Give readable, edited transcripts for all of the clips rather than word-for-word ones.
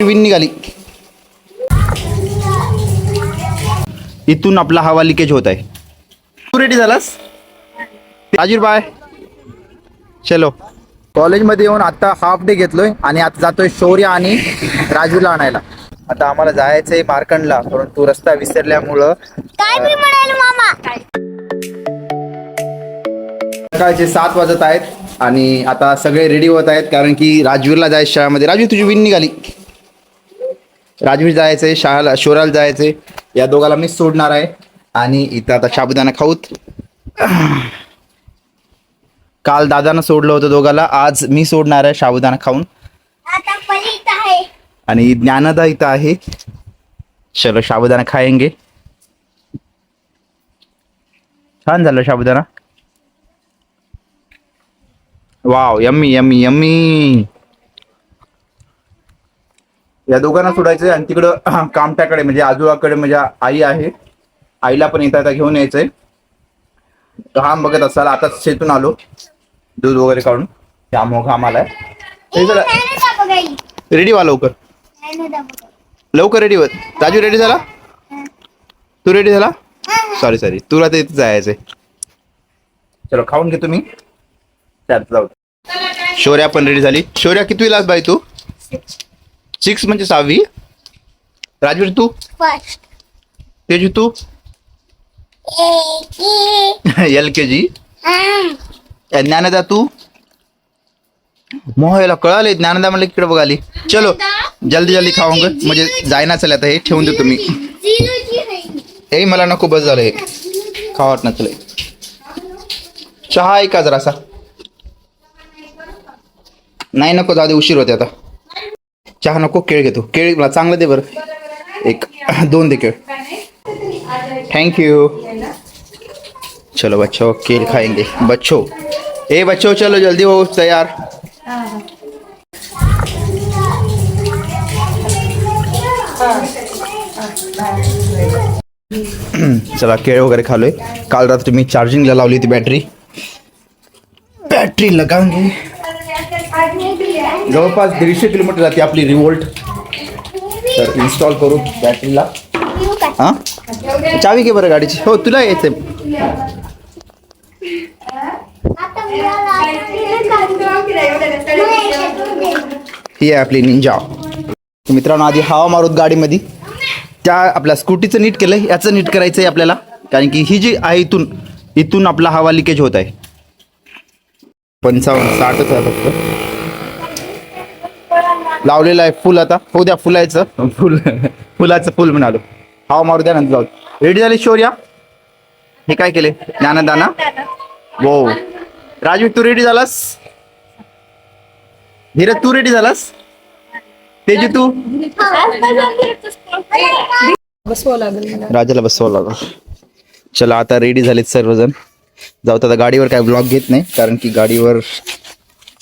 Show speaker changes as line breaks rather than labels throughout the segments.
विण निघाली. इथून आपला हवा लिकेज होत आहे. तू रेडी झालास राजवीर? बाय. चलो. कॉलेजमध्ये येऊन आता हाफ डे घेतलोय आणि आता जातोय शौर्य आणि राजवीरला आणायला. आता आम्हाला जायचंय मार्कंडला, परंतु रस्ता विसरल्यामुळं सकाळचे 7 वाजत आहेत आणि आता सगळे रेडी होत आहेत कारण की राजवीरला जायचं शाळेमध्ये. राजवीर तुझी विण निघाली. राजवीर जायचंय शाळेला, शौर्याला जायचंय. या दोघाला मीच सोडणार आहे आणि इथं आता साबुदाणा खाऊत. काल दादानं सोडलं होतं दोघाला, आज मी सोडणार आहे साबुदाणा खाऊन. आणि ज्ञानदा इथं आहे. चलो साबुदाणा खाएंगे. छान झालं साबुदाणा. Wow, yummy yummy yummy. या दोघांना सोडायचंय आणि तिकडं कामट्याकडे म्हणजे आजोबाकडे माझ्या आई आहे, आईला पण येता घेऊन यायचंय. घाम बघत असाल, आताच शेतून आलो दूध वगैरे काढून, त्यामुळे घाम आलाय. रेडी व्हा लवकर, लवकर रेडी होत. राजू रेडी झाला? तू रेडी झाला? सॉरी तुला ते जायचंय. चलो खाऊन घे तुम्ही, त्यात जाऊ. शौर्या पण रेडी झाली. शौर्या कितवीलास बाई तू? 6 म्हणजे 6वी. राजवीर तू? तेजू तू? LKG. ज्ञानदा तू? मोहायला कळाले ज्ञानदा म्हणलं इकडे बघाली. चलो जल्दी जल्दी खाऊंग म्हणजे जायना. चला आता हे ठेवून दे तुम्ही. हे मला नको, बस झालं हे खावत ना. चले चहा आहे का जरासा? नाही नको, जाऊ दे, उशीर होते आता. चहा नको, केळ घेतो. केळ मला चांगलं दे बरं, 1-2 दे केळ. Thank you. चलो बच्चों केल खाएंगे. बच्चों ए बच्चों चलो जल्दी हो तैयार. चला केळ वगैरे खालोय. काल रात्री मी चार्जिंगला लावली होती बॅटरी लगाऊंगी. जवळपास 150 किलोमीटर जाते आपली रिवोल्ट. तर इन्स्टॉल करू बॅटरीला. हां चावी घे बरं गाडीची. हो तुला यायचंय. ही आहे आपली निंजा. मित्रांनो आधी हवा मारूत गाडीमध्ये. त्या आपल्या स्कूटीचं नीट केलंय, याचं नीट करायचंय आपल्याला, कारण की ही जी आहे इथून आपला हवा लिकेज होत आहे. 55-60च आहे फक्त. लावलेलं आहे फुल. आता हो द्या फुलाचं फुल म्हणालो. हवा मारू द्या नंतर जाऊ. रेडी झाली शौर्या? हे काय केले ज्ञानदाना? वो राजू तू रेडी झालास? धीरज तू रेडी झालास? तेजू तू? राजाला बसवावं लागल. चला आता रेडी झालेत सर्वजण. जाऊ. आता गाडीवर काय ब्लॉग घेत नाही कारण की गाडीवर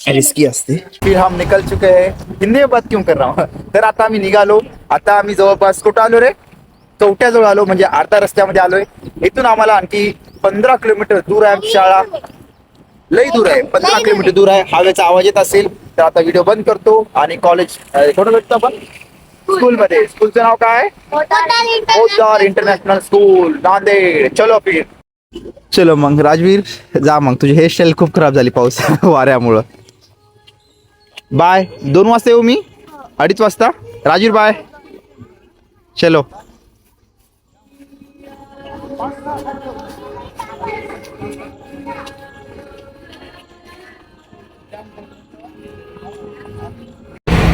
रिस्की असते. फिर हम निकल चुके हैं. हिंदी में बात क्यों कर रहा हूँ. तर आता आम्ही निघालो. आता आम्ही जवळपास कुठं आलो रे? चौट्याजवळ आलो, म्हणजे अर्धा रस्त्यामध्ये आलोय. इथून आम्हाला आणखी 15 किलोमीटर दूर आहे शाळा. लई दूर आहे, 15 किलोमीटर दूर आहे. हवेचा आवाज येत असेल तर आता व्हिडिओ बंद करतो आणि कॉलेज कुठं भेटतो आपण? स्कूलमध्ये. स्कूलचं नाव काय? Poddar international school Nanded. चलो फिर. चलो मग राजवीर जा. मग तुझी हेअरस्टाईल खूप खराब झाली पाऊस वाऱ्यामुळं. बाय. 2 वाजता येऊ मी? 2:30 वाजता. राजवीर बाय. चलो.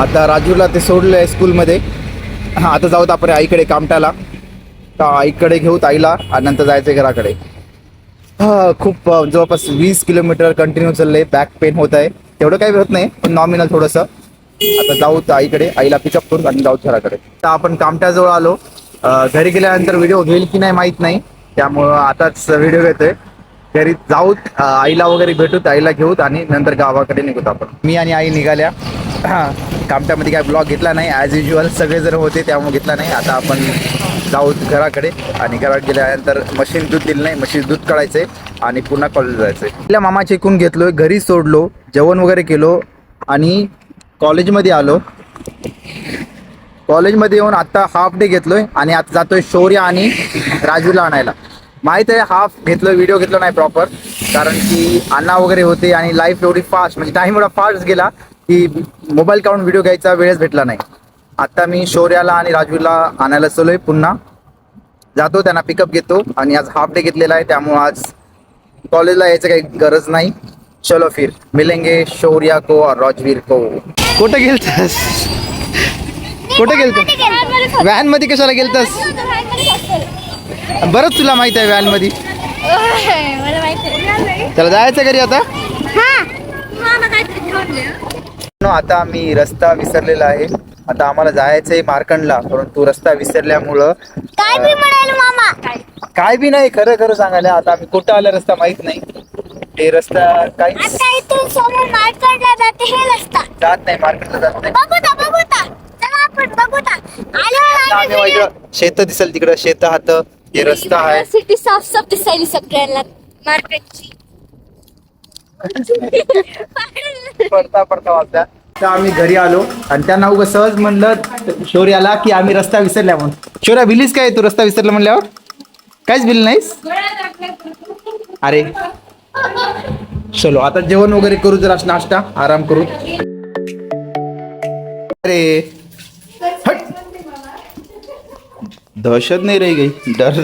आता राजूला ते सोडलं आहे स्कूलमध्ये. आता जाऊत आपण आईकडे कामटाला. तर आईकडे घेऊत आईला आणि नंतर जायचं घराकडे. खूप जवळपास 20 किलोमीटर कंटिन्यू चाललंय. बॅक पेन होत आहे. तेवढं काही होत नाही पण नॉमिनल थोडंसं. आता जाऊत आईकडे, आईला पिकअप करू आणि जाऊत घराकडे. तर आपण कामट्याजवळ आलो. घरी गेल्यानंतर व्हिडिओ घेईल की नाही माहीत नाही, त्यामुळं आताच व्हिडिओ घेतोय. घरी जाऊत, आईला वगैरे भेटूत, आईला घेऊत आणि नंतर गावाकडे निघूत आपण. मी आणि आई निघाल्या. कामट्यामध्ये काय ब्लॉग घेतला नाही, ॲज युजल सगळे जर होते त्यामुळे घेतला नाही. आता आपण जाऊत घराकडे आणि घरात गेल्यानंतर मशीन दूध दिलं नाही, मशीन दूध काढायचंय आणि पुन्हा कॉलेज जायचंय. आपल्या मामाचे ऐकून घेतलोय, घरी सोडलो, जेवण वगैरे केलो आणि कॉलेजमध्ये आलो. कॉलेजमध्ये येऊन आता हाफ डे घेतलोय आणि आता जातोय शौर्य आणि राजूला आणायला. माहित आहे हाफ घेतलोय, व्हिडिओ घेतलो नाही प्रॉपर, कारण की अण्णा वगैरे होते आणि लाईफ एवढी फास्ट, म्हणजे टाइम एवढा फास्ट गेला की मोबाईल काढून व्हिडिओ घ्यायचा वेळच भेटला नाही. आता मी शौर्याला आणि राजूला आणायला चलोय, पुन्हा जातो त्यांना पिकअप घेतो. आणि आज हाफ डे घेतलेला आहे त्यामुळे आज कॉलेजला यायचं काही गरज नाही. चलो फिर मिलेंगे शौर्या को और राजवीर को. कुठं गेलतास? कुठं गेलत? व्हॅन मध्ये कशाला गेलतास? बरंच तुला माहित आहे व्हॅन मध्ये. त्याला जायचं घरी आता. आता आम्ही रस्ता विसरलेला आहे. आता आम्हाला जायचंय मार्कंडला, परंतु रस्ता विसरल्यामुळं काय बी नाही. खरं खरं सांगायला आता आम्ही कुठं आलं रस्ता माहित नाही. ते रस्ता काही जात नाही, मार्केटला जात नाही. शेत दिसेल तिकडं, शेत हात हे रस्ता आहे.
सिटी साफ साफ दिसायली सगळ्यांना मार्केटची.
पडता पडता वाजल्या. तर आम्ही घरी आलो आणि त्यांना उगा सहज म्हणलं शौर्याला की आम्ही रस्ता विसरल्या म्हणून. शौर्या भिलीस काय तू रस्ता विसरला म्हणल्यावर? काहीच भिल नाहीस? अरे चलो आता जेवण वगैरे करू, जरा नाश्ता आराम करू. अरे हट, दहशत नाही रही गई, डर.